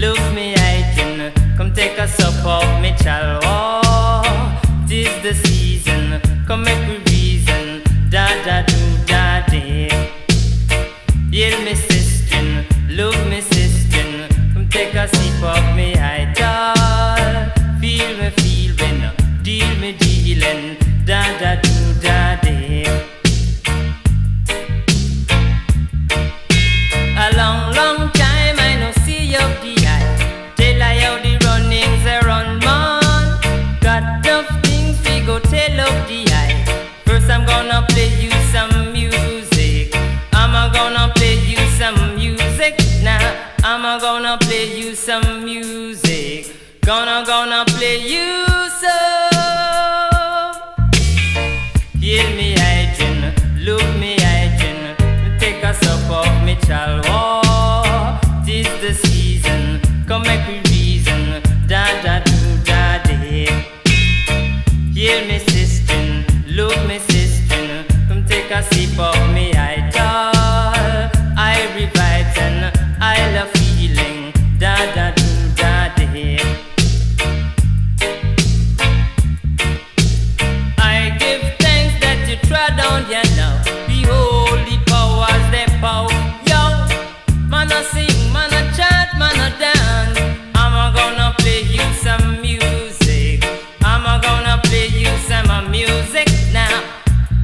look me Idren, come take a sup of me chalwa. 'Tis the season, come make we reason, da da do da day. Heal me sister, look me sister, come take a sip of me idol. Feel me feeling, deal me dealing, da da do da day. A long, long time I no see of the eye. Tell I how the runnings are run, man. Got enough things we go tell of the eye. First I'm gonna play you some music. I'm gonna play you some music now. I'm gonna play you some music. Gonna play you some. Hear me Idren, look me Idren, take a sup of me chalwa. 'Tis the season, come make we reason, da da do da day. Hear me sister, look me sister, come take a sip of me idol. I revive and I love feeling, da da do da day. I give thanks that you trod down here now. Behold the powers they power. Yo, man a sing, man a chant, man a dance. I'm gonna play you some music. I'm gonna play you some music now.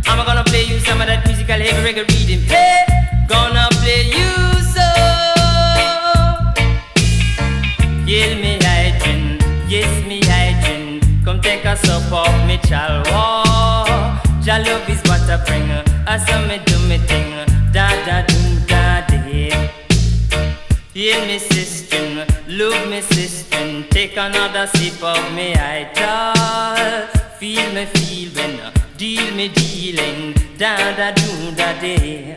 I'm gonna play you some of that musical heavy reggae reading. Hey, gonna play you so. Yell me Idren, yes me Idren, come take a sup of me chalwa. Jah love is what I bring, I saw me do me thing, da da do da day. Hear me sister, look me sister, take another sip of me idol. Feel me feeling, deal me dealing, da da do da day.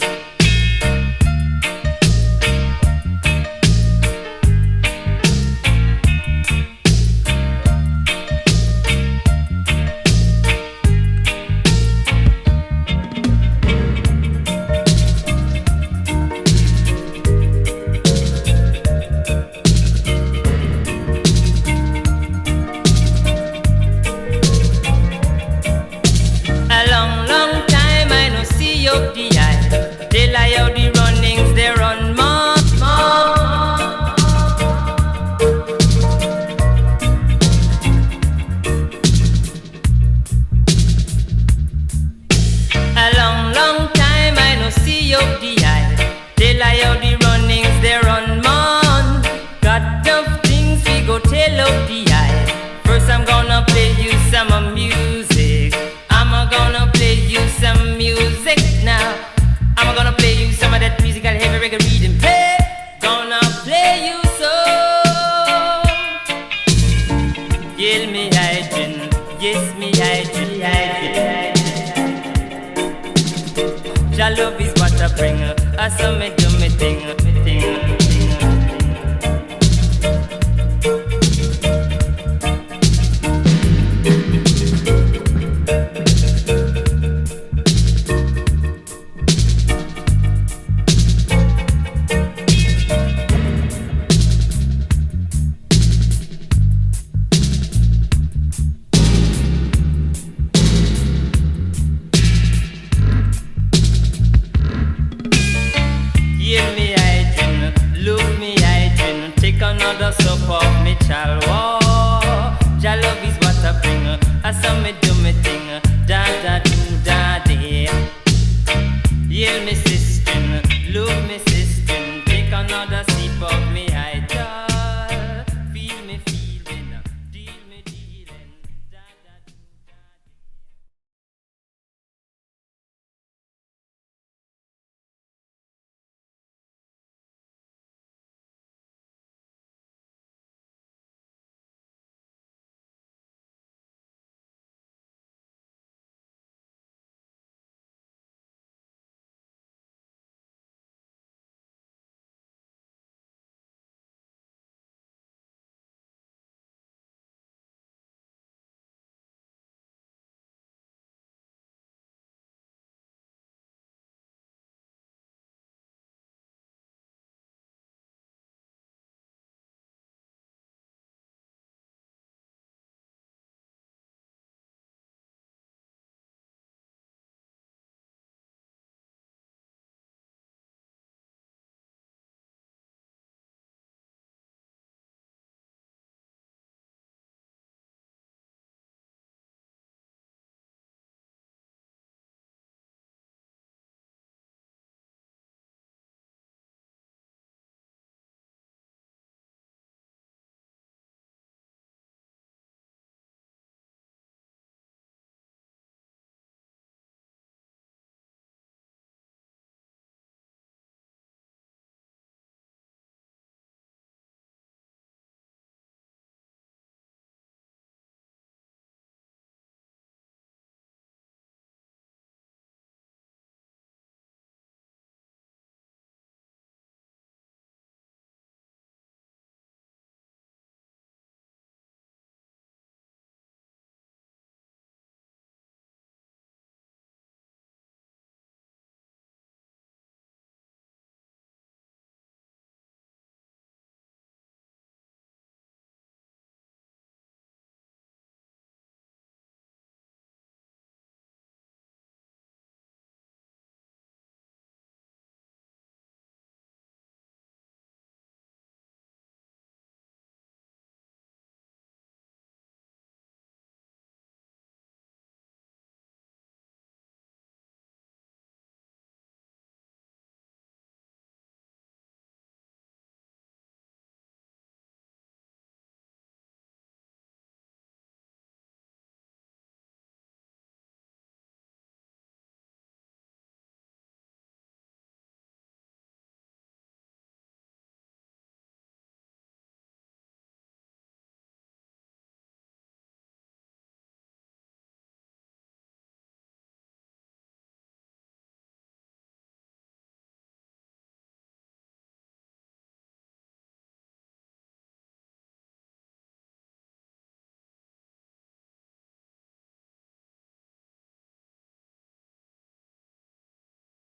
Of the eye, they lie out the runnings, they run more. A long, long time I no see of the eye, they lie out the runnings, they run more. Got enough things we go tell of the eye. First I'm gonna play you some music. I'm gonna play you some music now. I'm gonna play you some of that musical heavy reggae reading. Hey, gonna play you so. Yell me Idren, yes me Idren, Idren. Jah love is what I bring, I saw me do me thing, thing. Hear me Idren, look me Idren, take another sup of me chalwa. Jah love is what I bring, I saw me do me thing, da da do da day. Hear me sister, look me sister, take another sip of me